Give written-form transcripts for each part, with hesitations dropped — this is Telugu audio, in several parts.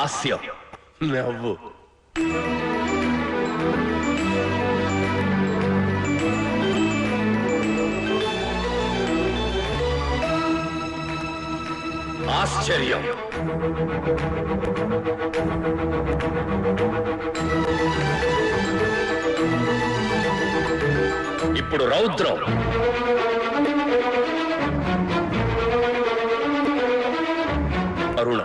హాస్యం, నవ్వు. ఆశ్చర్యం, ఇప్పుడు రౌద్రం, కరుణ.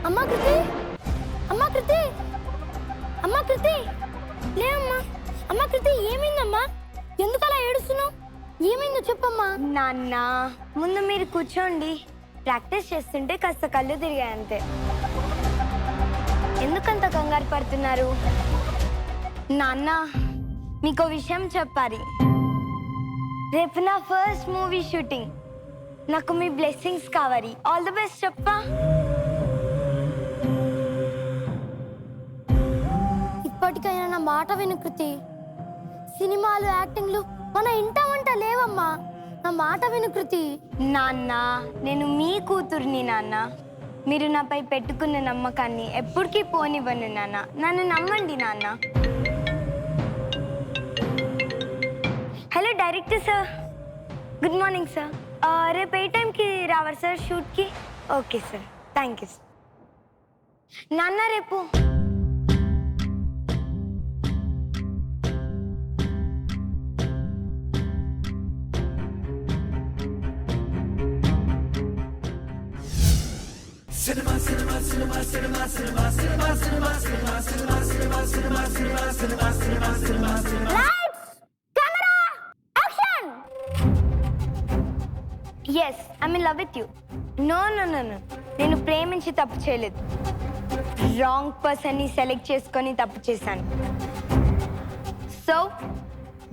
అమ్మా కృతి, అమ్మా కృతి, అమ్మా కృతి, లే అమ్మా. అమ్మా కృతి, ఏమైందమ్మా? ఎందుకు అలా ఏడుస్తున్నావు? ఏమైందో చెప్పమ్మా. నాన్న, ముందు మీరు కూర్చోండి. ప్రాక్టీస్ చేస్తుంటే కాస్త కళ్ళు తిరిగాయి అంతే. ఎందుకంత కంగారు పడుతున్నారు? నాన్న, మీకు విషయం చెప్పాలి. రేపు నా ఫస్ట్ మూవీ షూటింగ్. నాకు మీ బ్లెస్సింగ్స్ కావాలి. ఆల్ ది బెస్ట్ చెప్పా. ఇప్పటికైనా నా మాట విను కృతి. సినిమాలు, యాక్టింగ్లు మన ఇంట వంట లేవమ్మా. నా మాట విను కృతి. నాన్న, నేను మీ కూతుర్ని నాన్న. మీరు నాపై పెట్టుకున్న నమ్మకాన్ని ఎప్పటికీ పోనివ్వను నాన్న. నన్ను నమ్మండి నాన్న. Hello director sir, good morning sir. రేపు ఏ టైంకి రావాలి సార్ షూట్కి? Okay sir, thank you sir. నాన్న, రేపు yes, I mean love with you. No no no no, నేను ప్రేమించి తప్పు చేయలేదు. రాంగ్ పర్సన్ని సెలెక్ట్ చేసుకొని తప్పు చేశాను. So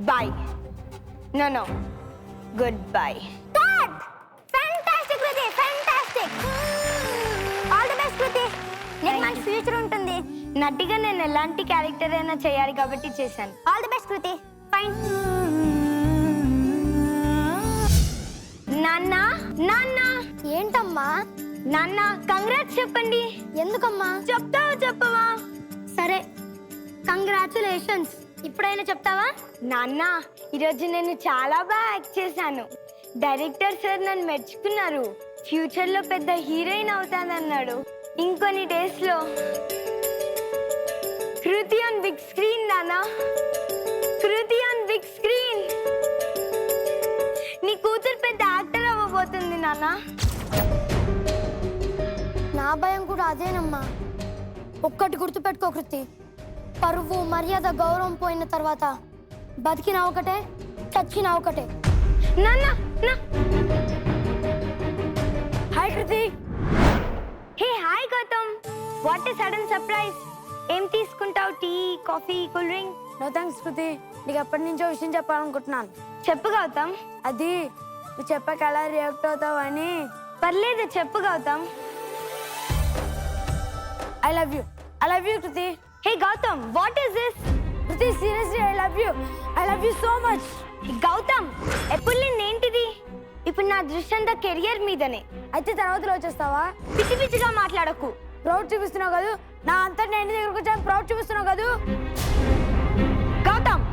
bye. No no, good bye. Fantastic Kriti, fantastic. All the best Kriti. నీకు మంచి ఫ్యూచర్ ఉంటుంది. నటిగా నేను ఎలాంటి క్యారెక్టర్ అయినా చేయాలి కాబట్టి చేశాను. All the best Kriti. Fine. నాన్న, నాన్న. ఏంటమ్మా? నాన్న, కంగ్రాట్స్ చెప్పండి. ఎందుకమ్మా? చెప్తావా చెప్పవా? సరే, కంగ్రాచులేషన్స్. ఇప్పుడైనా చెప్తావా? నాన్న, ఈరోజు నేను చాలా బాగా యాక్ట్ చేశాను. డైరెక్టర్ సార్ నన్ను మెచ్చుకున్నారు. ఫ్యూచర్ లో పెద్ద హీరోయిన్ అవుతానన్నాడు. ఇంకొన్ని డేస్ లో కృతి ఆన్ బిగ్ స్క్రీన్. నాన్న, కృతి ఆన్ బిగ్ స్క్రీన్. నీ కూతురు పెద్ద యాక్టర్ అవ్వబోతుంది నాన్న. నా భయం కూడా అదేనమ్మా. ఒక్కటి గుర్తుపెట్టుకో కృతి, పరువు, మర్యాద, గౌరవం పోయిన తర్వాత బతికిన ఒకటే, చచ్చిన ఒకటే. నాన్న, hi Kriti. Hey hi Gautam, what a sudden surprise. ఏం తీసుకుంటావు? Tea, coffee, cool drink? No thanks Kriti. నీకు ఎప్పటి నుంచో విషయం చెప్పాలనుకుంటున్నాను. చెప్పు గౌతమ్. అది నువ్వు చెప్పాక ఎలా రియాక్ట్ అవుతావు అని. పర్లేదు, చెప్పు Gautam. I love you. I love you Kriti. Hey Gautam, what is this? Kriti, seriously I love you. I love you so much. Gautam, ఎప్పుడు నేనేంటిది? ఇప్పుడు నా దృష్టి అంతా కెరియర్ మీదనే. అయితే తర్వాత వచ్చేస్తావా? పిచ్చి పిచ్చిగా మాట్లాడకు. ప్రౌడ్ చూపిస్తున్నావు కదా. నా అంతా నేను దగ్గరకు వచ్చాను. ప్రౌడ్ చూపిస్తున్నావు కదా. Gautam,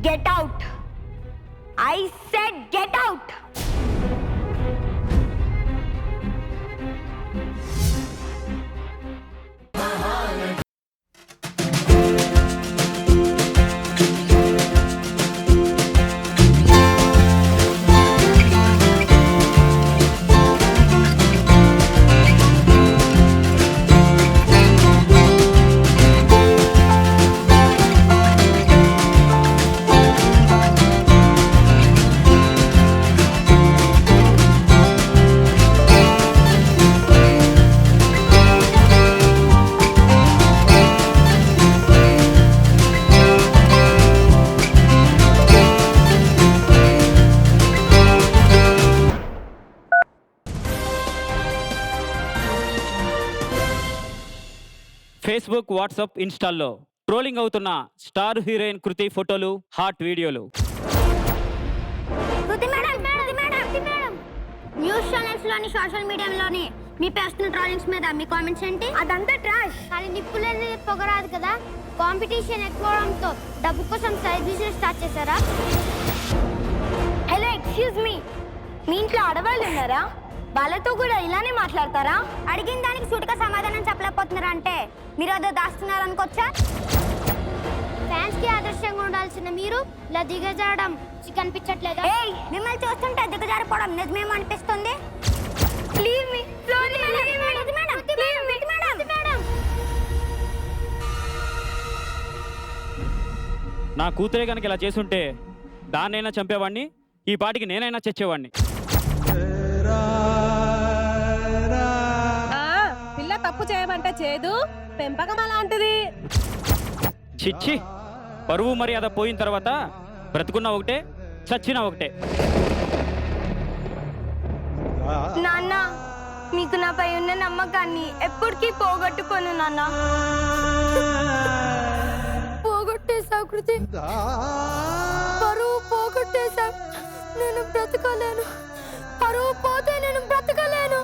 get out. I said get out. Facebook, WhatsApp, ఇన్స్టాల్లో ట్రోలింగ్ అవుతున్న స్టార్ హీరోయిన్ కృతి ఫోటోలు, హాట్ వీడియోలు. న్యూస్ ఛానల్స్ లోని సోషల్ మీడియాలోని మీ పర్సనల్ ట్రోలింగ్స్ మీద మీ కామెంట్స్ ఏంటి? అదంతా ట్రాష్. అది నిప్పులేని పొగరాదు కదా. కాంపిటీషన్ ఎక్కువడంతో డబ్బు కోసం సైడ్ బిజినెస్ స్టార్ట్ చేశారా? హలో, ఎక్స్క్యూజ్ మీ, మీ ఇంట్లో ఆడవాళ్ళు ఉన్నారా? వాళ్ళతో కూడా ఇలానే మాట్లాడతారా? అడిగిన దానికి సూటిగా సమాధానం చెప్పలేకపోతున్నారా అంటే మీరు అదో దాస్తున్నారు అనుకోవచ్చా? ఫ్యాన్స్ కి ఆదర్శంగా ఉండాల్సిన మీరు ఇలా దిగజారడం కనిపించట్లేదా? మిమ్మల్ని చూస్తుంటే దిగజారిపోవడం నిజమేమో అనిపిస్తుంది. Leave me. నా కూతురే కనుక ఇలా చేసుంటే దాన్నైనా చంపేవాడిని, ఈ పాటికి నేనైనా చచ్చేవాడిని. పిల్ల తప్పు చేయమంటే చేదు, పెంపకం అలాంటిది. చిచ్చి, పరువు మర్యాద పోయిన తర్వాత బ్రతుకున్నా ఒకటే, చచ్చినా ఒకటే. నాన్న, మీకు నాపై ఉన్న నమ్మకాన్ని ఎప్పటికీ పోగొట్టుకోను నాన్న. పోగొట్టేశావు కృతి, పరువు పోగొట్టేశావు. నేను బ్రతకలేను. పరువు పోతే నేను బ్రతకలేను.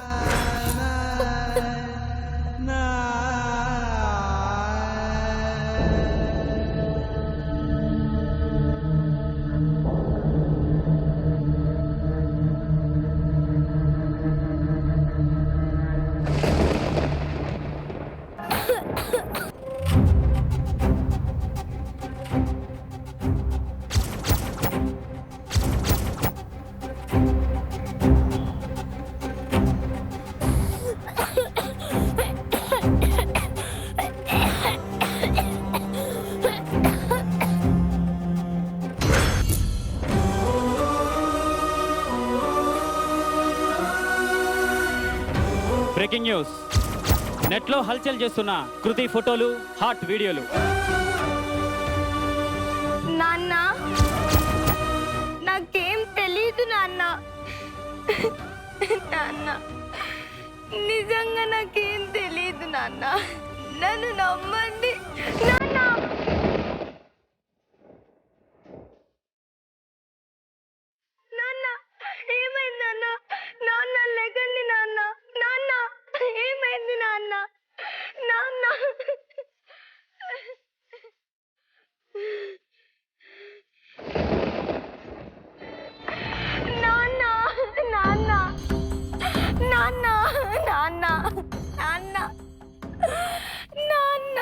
Breaking news. నెట్లో హల్చల్ చేస్తున్న కృతి ఫోటోలు, హాట్ వీడియోలు. నాన్న, నాకేం తెలీదు నాన్న. నాన్న, నిజంగా నాకేం తెలీదు నాన్న. నన్ను నమ్మండి నాన్న. నాన్న, ఏమైంది నాన్న? నాన్న, లేకండి నాన్న. నాన్న, ఏమైంది నాన్న? నాన్న, నాన్న, నాన్న, నాన్న, నాన్న, నాన్న, నాన్న.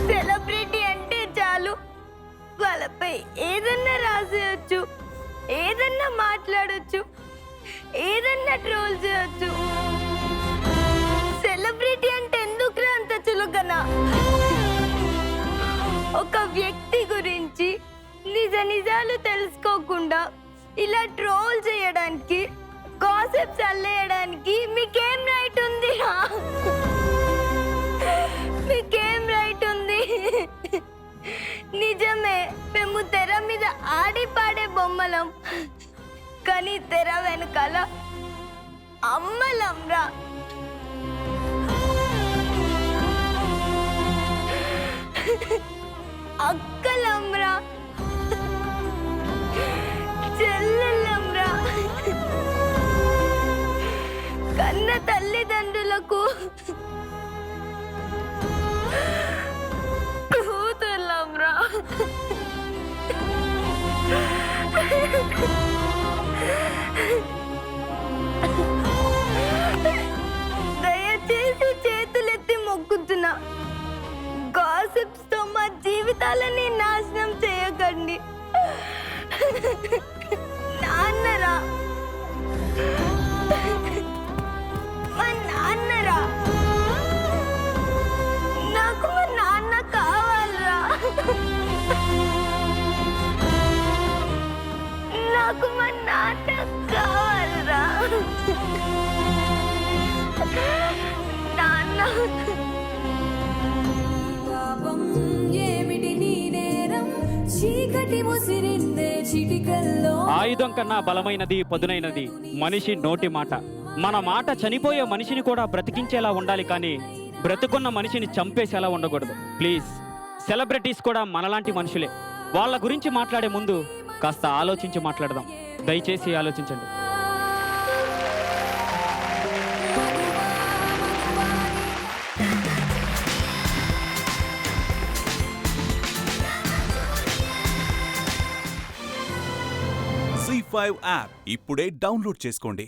సెలబ్రిటీ అంటే చాలు, వాళ్ళపై ఏదన్నా రాసేయచ్చు, ఏదన్నా మాట్లాడొచ్చు, ఏదన్నా ట్రోల్ చేయొచ్చు. సెలబ్రిటీ అంటే ఎందుకు అంత చులకన? ఒక వ్యక్తి గురించి నిజ నిజాలు తెలుసుకోకుండా ఇలా ట్రోల్ చేయడానికి, గాసిప్స్ అల్లేయడానికి మీకేం రైట్ ఉంది? మీకేం రైట్ ఉంది? నిజమే, మేము తెర మీద ఆడి పాడే బొమ్మలం, కానీ తెర వెనకాల అమ్మలంరా. అక్కలంరా, చెల్లెళ్ళంరా. కన్న తల్లిదండ్రులకు కూతుర్లంరా. దయచేసి చేతులెత్తి మొక్కుతున్నా, గాసిప్స్ తో మా జీవితాలని నాశనం చేయకండి. నాన్నరా, మా నాన్నరా, నాకు మా నాన్న కావాలరా. నాకు మా నాన్న కావాలరా. నాన్న, పాపం ఏమిటి నీ నేరం? చీకటి చీకటి ముసిరిందే చిటికల్లో ఆయుధం కన్నా బలమైనది పదునైనది మనిషి నోటి మాట. మన మాట చనిపోయే మనిషిని కూడా బ్రతికించేలా ఉండాలి, కానీ బ్రతుకున్న మనిషిని చంపేసేలా ఉండకూడదు. ప్లీజ్, సెలబ్రిటీస్ కూడా మనలాంటి మనుషులే. వాళ్ళ గురించి మాట్లాడే ముందు కాస్త ఆలోచించి మాట్లాడదాం. దయచేసి ఆలోచించండి. C5 యాప్ ఇప్పుడే డౌన్లోడ్ చేసుకోండి.